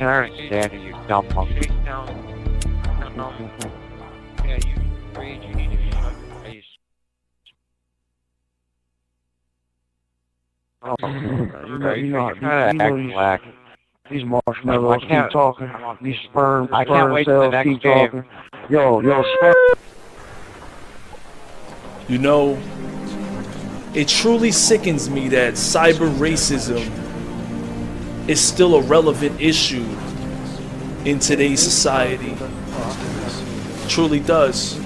understand you dumb monkey. Shakedown. No. Yeah, you rage. You need to shut your face. Oh, you know, black. These marshmallows keep talking. These sperm cells keep talking. Yo, sperm. You know, it truly sickens me that cyber racism is still a relevant issue in today's society. It truly does.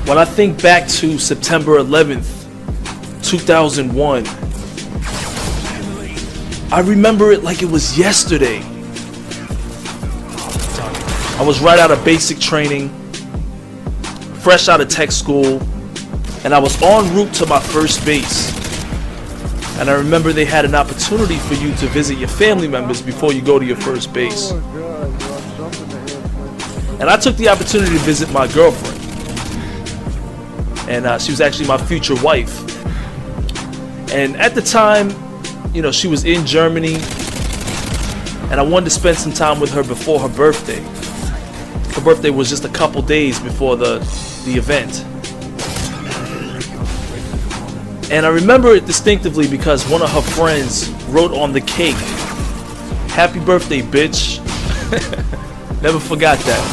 When I think back to September 11th, 2001, I remember it like it was yesterday. I was right out of basic training, fresh out of tech school, and I was en route to my first base. And I remember they had an opportunity for you to visit your family members before you go to your first base. And I took the opportunity to visit my girlfriend. And she was actually my future wife. And at the time, you know, she was in Germany, and I wanted to spend some time with her before her birthday. Her birthday was just a couple days before the event. And I remember it distinctively because one of her friends wrote on the cake, "Happy birthday, bitch." Never forgot that.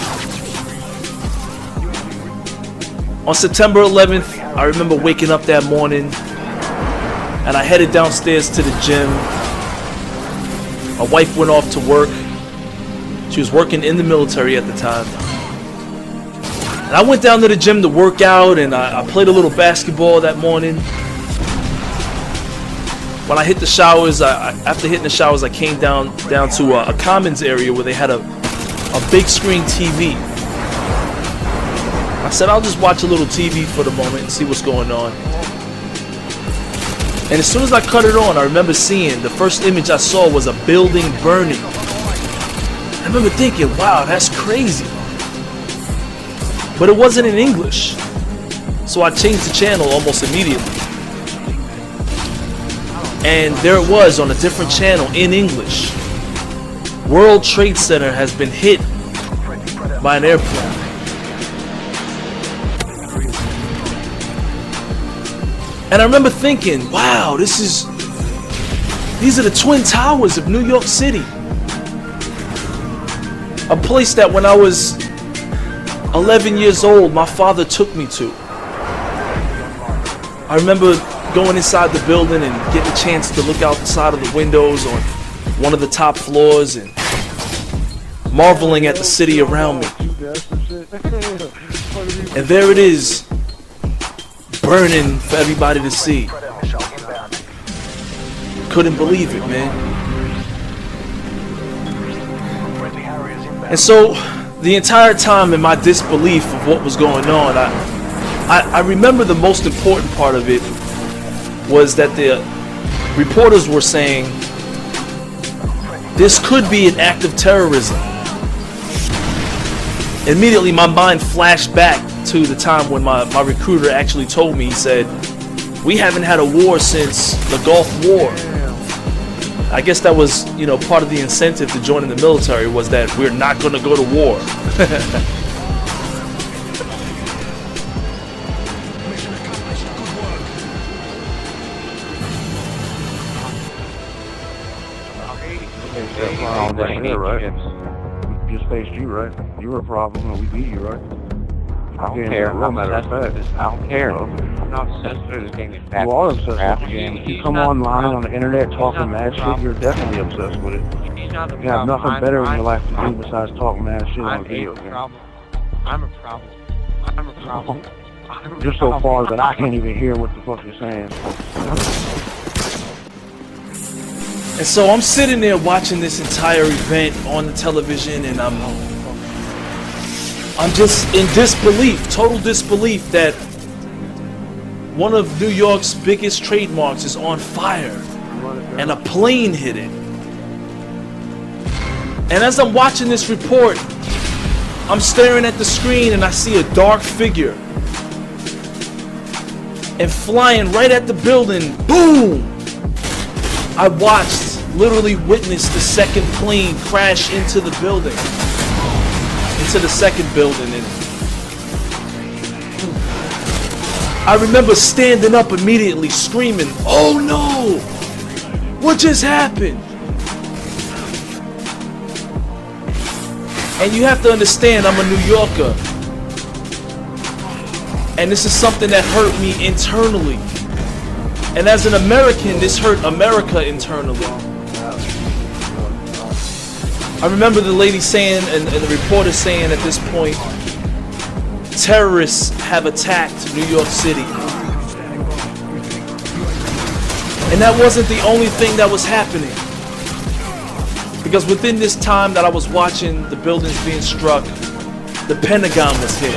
On September 11th, I remember waking up that morning and I headed downstairs to the gym. My wife went off to work. She was working in the military at the time. And I went down to the gym to work out, and I played a little basketball that morning. When I hit the showers, after hitting the showers, I came down to a commons area where they had a big screen TV. I said, I'll just watch a little TV for the moment and see what's going on. And as soon as I cut it on, I remember seeing the first image I saw was a building burning. I remember thinking, wow, that's crazy. But it wasn't in English. So I changed the channel almost immediately. And there it was on a different channel in English. World Trade Center has been hit by an airplane. And I remember thinking, wow, these are the Twin Towers of New York City. A place that when I was 11 years old, my father took me to. I remember going inside the building and getting a chance to look out the side of the windows on one of the top floors and marveling at the city around me. And there it is, burning for everybody to see. Couldn't believe it, man. And so the entire time in my disbelief of what was going on, I remember the most important part of it was that the reporters were saying this could be an act of terrorism. Immediately my mind flashed back to the time when my recruiter actually told me, he said, we haven't had a war since the Gulf War. I guess that was, you know, part of the incentive to joining the military was that we're not going to go to war. Right? We just faced you, right? You were a problem and we beat you, right? I don't care. I don't care. I'm not obsessed with this game. You are obsessed with the game. If you come online on the internet talking mad shit, you're definitely obsessed with it. You have nothing better in your life to do besides talk mad shit on video games. I'm a problem. Just so far that I can't even hear what the fuck you're saying. And so I'm sitting there watching this entire event on the television, and I'm just in disbelief, total disbelief that one of New York's biggest trademarks is on fire and a plane hit it. And as I'm watching this report, I'm staring at the screen and I see a dark figure. and flying right at the building. Boom! I watched, literally witnessed the second plane crash into the building. Into the second building. And I remember standing up immediately screaming, "Oh no! What just happened?" And you have to understand, I'm a New Yorker. And this is something that hurt me internally. And as an American, this hurt America internally. I remember the lady saying, and the reporter saying at this point, terrorists have attacked New York City. And that wasn't the only thing that was happening. Because within this time that I was watching the buildings being struck, the Pentagon was hit.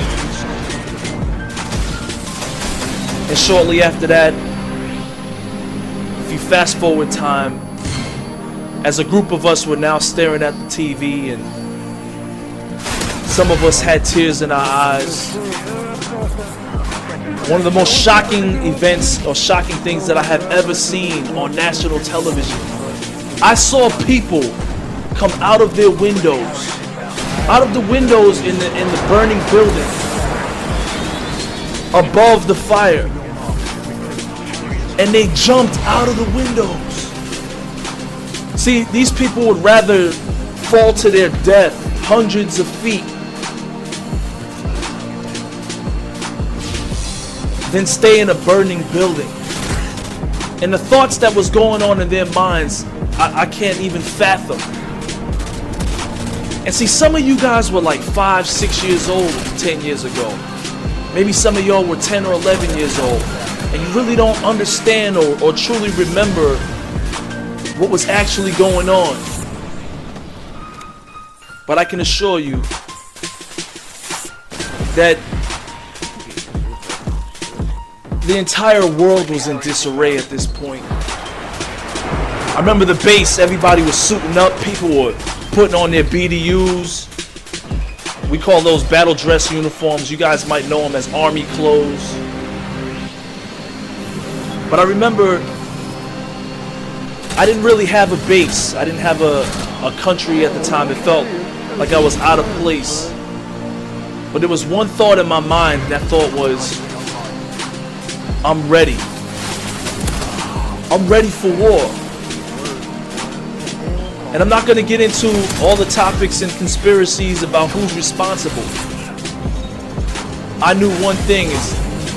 And shortly after that, if you fast forward time, as a group of us were now staring at the TV, and some of us had tears in our eyes. One of the most shocking events or shocking things that I have ever seen on national television. I saw people come out of their windows, in the burning building, above the fire, and they jumped out of the windows. See, these people would rather fall to their death hundreds of feet than stay in a burning building. And the thoughts that was going on in their minds, I can't even fathom. And see, some of you guys were like 5, 6 years old 10 years ago. Maybe some of y'all were 10 or 11 years old. And you really don't understand or truly remember what was actually going on. But I can assure you that the entire world was in disarray at this point. I remember the base, everybody was suiting up, people were putting on their BDUs. We call those battle dress uniforms. You guys might know them as army clothes. But I remember I didn't really have a base. I didn't have a country at the time. It felt like I was out of place. But there was one thought in my mind, and that thought was, I'm ready. I'm ready for war. And I'm not going to get into all the topics and conspiracies about who's responsible. I knew one thing, is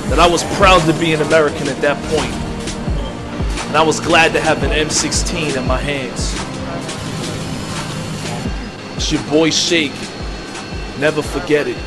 that I was proud to be an American at that point. And I was glad to have an M16 in my hands. It's your boy Shake. Never forget it.